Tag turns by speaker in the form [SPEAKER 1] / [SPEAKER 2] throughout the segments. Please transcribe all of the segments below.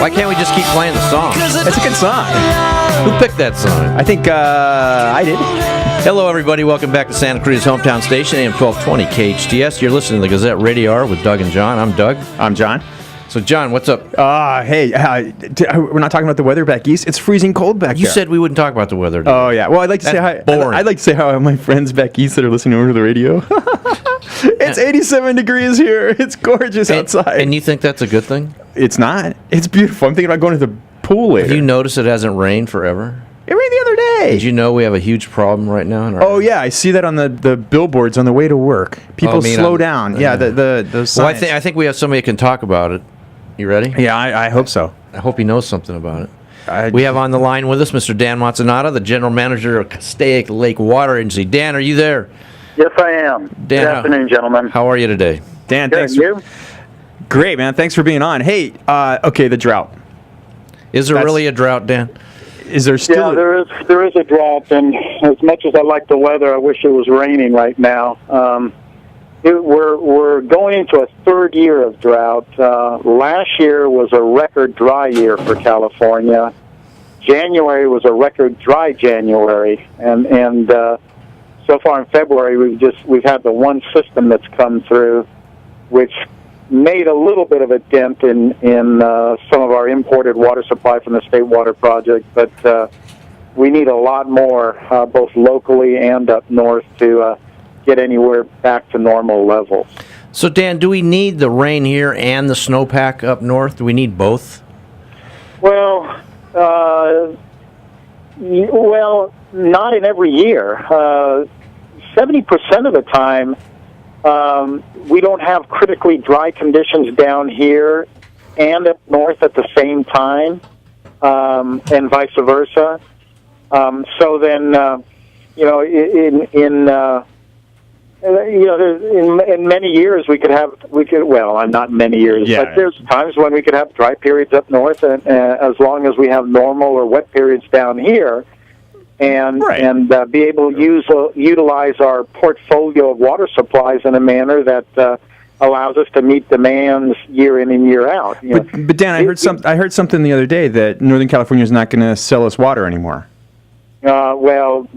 [SPEAKER 1] Why can't we just keep playing the song?
[SPEAKER 2] It's a good song.
[SPEAKER 1] Who picked that song?
[SPEAKER 2] I think I did.
[SPEAKER 1] Hello, everybody. Welcome back to Santa Cruz's hometown station, AM 1220 KHTS. You're listening to the Gazette Radio Hour with Doug and John. I'm Doug.
[SPEAKER 2] I'm John.
[SPEAKER 1] So, John, what's up?
[SPEAKER 2] Hey, we're not talking about the weather back east. It's freezing cold back there.
[SPEAKER 1] You said we wouldn't talk about the weather today.
[SPEAKER 2] Oh, yeah. Well, I'd like to say hi.
[SPEAKER 1] Boring.
[SPEAKER 2] I'd like to say hi to my friends back east that are listening over to the radio. It's 87 degrees here. It's gorgeous outside.
[SPEAKER 1] And you think that's a good thing?
[SPEAKER 2] It's not. It's beautiful. I'm thinking about going to the pool later.
[SPEAKER 1] Have you noticed it hasn't rained forever?
[SPEAKER 2] It rained the other day.
[SPEAKER 1] Did you know we have a huge problem right now? In our
[SPEAKER 2] Oh, yeah. I see that on the billboards on the way to work. People slow down. Yeah, the signs.
[SPEAKER 1] Well, I think we have somebody who can talk about it. You ready?
[SPEAKER 2] Yeah, I hope so.
[SPEAKER 1] I hope he knows something about it. We have on the line with us Mr. Dan Matsunato, the general manager of Castaic Lake Water Agency. Dan, are you there?
[SPEAKER 3] Yes, I am.
[SPEAKER 1] Dan,
[SPEAKER 3] good afternoon, gentlemen.
[SPEAKER 1] How are you today?
[SPEAKER 2] Dan,
[SPEAKER 3] Good,
[SPEAKER 2] thanks.
[SPEAKER 3] you?
[SPEAKER 2] Great, man. Thanks for being on. Hey, okay, the drought.
[SPEAKER 1] Is there really a drought, Dan?
[SPEAKER 2] Is there still?
[SPEAKER 3] Yeah, there is a drought, and as much as I like the weather, I wish it was raining right now. We're going into a third year of drought. Last year was a record dry year for California. January was a record dry January, and so far in February we've had the one system that's come through, which made a little bit of a dent in some of our imported water supply from the State Water Project, but we need a lot more, both locally and up north, to get anywhere back to normal levels.
[SPEAKER 1] So, Dan, do we need the rain here and the snowpack up north? Do we need both?
[SPEAKER 3] Well, not in every year. 70% of the time, we don't have critically dry conditions down here and up north at the same time, and vice versa. So then, in many years not many years,
[SPEAKER 2] yeah,
[SPEAKER 3] but there's times when we could have dry periods up north, and as long as we have normal or wet periods down here, and be able to utilize our portfolio of water supplies in a manner that allows us to meet demands year in and year out.
[SPEAKER 2] But Dan, I heard something the other day that Northern California is not going to sell us water anymore.
[SPEAKER 3] No,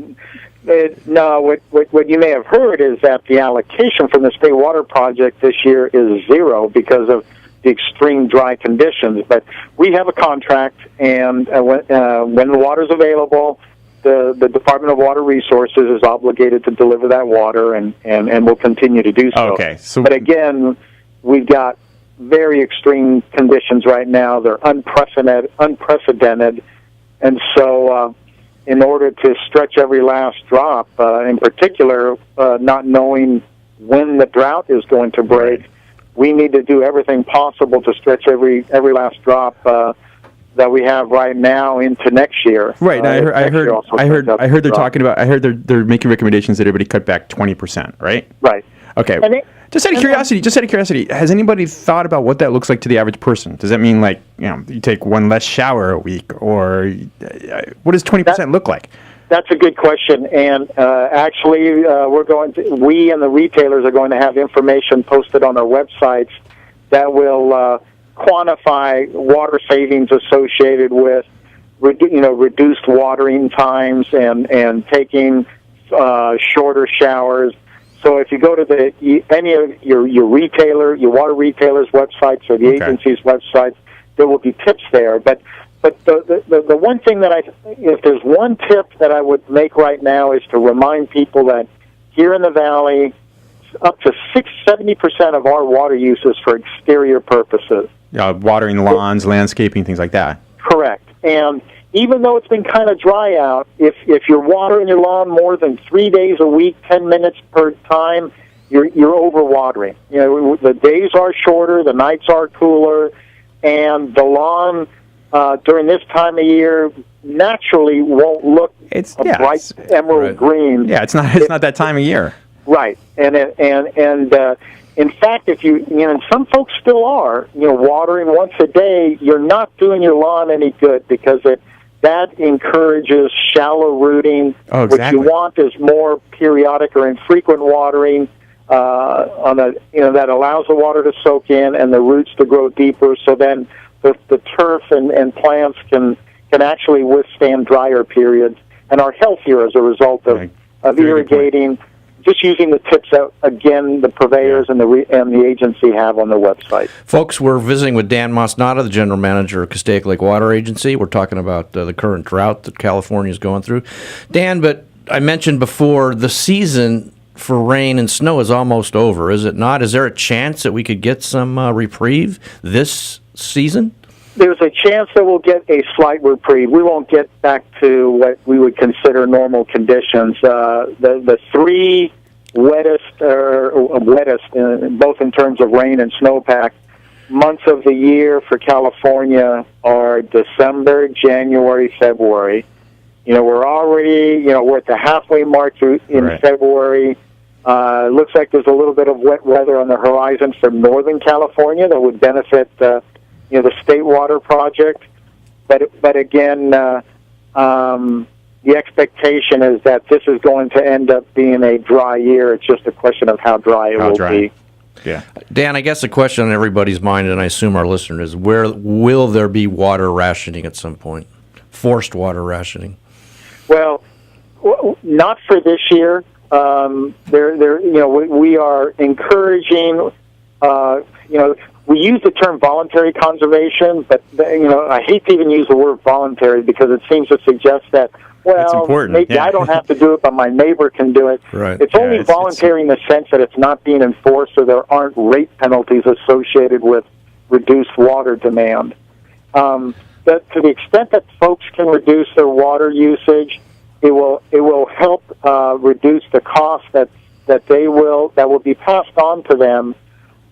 [SPEAKER 3] what you may have heard is that the allocation from the State Water Project this year is zero because of the extreme dry conditions. But we have a contract, and when the water is available, the Department of Water Resources is obligated to deliver that water, and will continue to do so.
[SPEAKER 2] Okay.
[SPEAKER 3] But again, we've got very extreme conditions right now. They're unprecedented, and so in order to stretch every last drop, in particular, not knowing when the drought is going to break, we need to do everything possible to stretch every last drop that we have right now into next year.
[SPEAKER 2] Right. I heard they're talking about. I heard they're making recommendations that everybody cut back 20%. Right.
[SPEAKER 3] Right.
[SPEAKER 2] Okay. Just out of curiosity, has anybody thought about what that looks like to the average person? Does that mean you take one less shower a week, or what does 20% look like?
[SPEAKER 3] That's a good question, and actually, we and the retailers are going to have information posted on our websites that will quantify water savings associated with reduced watering times and taking shorter showers. So if you go to any of your water retailers' websites or the agency's websites, there will be tips there. But the one thing if there's one tip that I would make right now is to remind people that here in the Valley, up to 70% of our water use is for exterior purposes.
[SPEAKER 2] Watering lawns, landscaping, things like that.
[SPEAKER 3] Correct. And even though it's been kind of dry out, if you're watering your lawn more than 3 days a week, 10 minutes per time, you're overwatering. The days are shorter, the nights are cooler, and the lawn during this time of year naturally won't look bright emerald green.
[SPEAKER 2] Yeah, it's not that time of year.
[SPEAKER 3] Right, and in fact, if and some folks still are, watering once a day, you're not doing your lawn any good because that encourages shallow rooting.
[SPEAKER 2] Oh, exactly.
[SPEAKER 3] What you want is more periodic or infrequent watering that allows the water to soak in and the roots to grow deeper. So then the turf and plants can actually withstand drier periods and are healthier as a result of irrigating. Just using the tips that, again, the purveyors and the agency have on their website.
[SPEAKER 1] Folks, we're visiting with Dan Masnada, the general manager of Castaic Lake Water Agency. We're talking about the current drought that California is going through. Dan, but I mentioned before, the season for rain and snow is almost over, is it not? Is there a chance that we could get some reprieve this season?
[SPEAKER 3] There's a chance that we'll get a slight reprieve. We won't get back to what we would consider normal conditions. The three wettest, both in terms of rain and snowpack, months of the year for California are December, January, February. We're already, we're at the halfway mark in February. Looks like there's a little bit of wet weather on the horizon for Northern California that would benefit the State Water Project, but again, the expectation is that this is going to end up being a dry year. It's just a question of how dry it will be.
[SPEAKER 2] Yeah,
[SPEAKER 1] Dan, I guess the question on everybody's mind, and I assume our listeners, is where will there be water rationing at some point? Forced water rationing?
[SPEAKER 3] Well, not for this year. We are encouraging. We use the term voluntary conservation, but I hate to even use the word voluntary because it seems to suggest that, maybe I don't have to do it, but my neighbor can do it.
[SPEAKER 1] Right.
[SPEAKER 3] It's only voluntary in the sense that it's not being enforced, so there aren't rate penalties associated with reduced water demand. But to the extent that folks can reduce their water usage, it will help reduce the cost that will be passed on to them.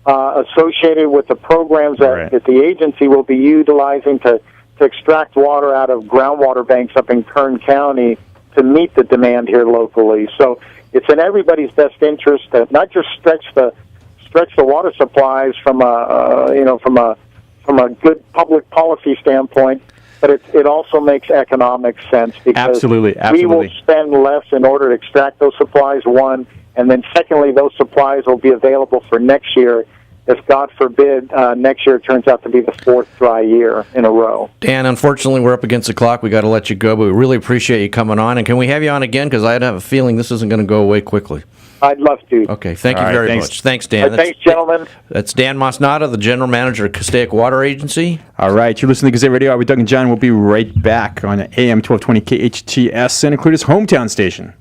[SPEAKER 3] Associated with the programs that the agency will be utilizing to extract water out of groundwater banks up in Kern County to meet the demand here locally. So it's in everybody's best interest to not just stretch the water supplies from a good public policy standpoint, but it also makes economic sense because
[SPEAKER 2] absolutely.
[SPEAKER 3] We will spend less in order to extract those supplies, one, and then secondly, those supplies will be available for next year if, God forbid, next year turns out to be the fourth dry year in a row.
[SPEAKER 1] Dan, unfortunately, we're up against the clock. We got to let you go, but we really appreciate you coming on. And can we have you on again? Because I have a feeling this isn't going to go away quickly.
[SPEAKER 3] I'd love to.
[SPEAKER 1] Okay, thank you very much. Thanks, Dan.
[SPEAKER 3] Thanks, gentlemen.
[SPEAKER 1] That's Dan Masnada, the general manager of Castaic Water Agency.
[SPEAKER 2] All right, you're listening to Gazette Radio. I'll be Doug and John. We'll be right back on AM 1220 KHTS, Santa Clarita's hometown station.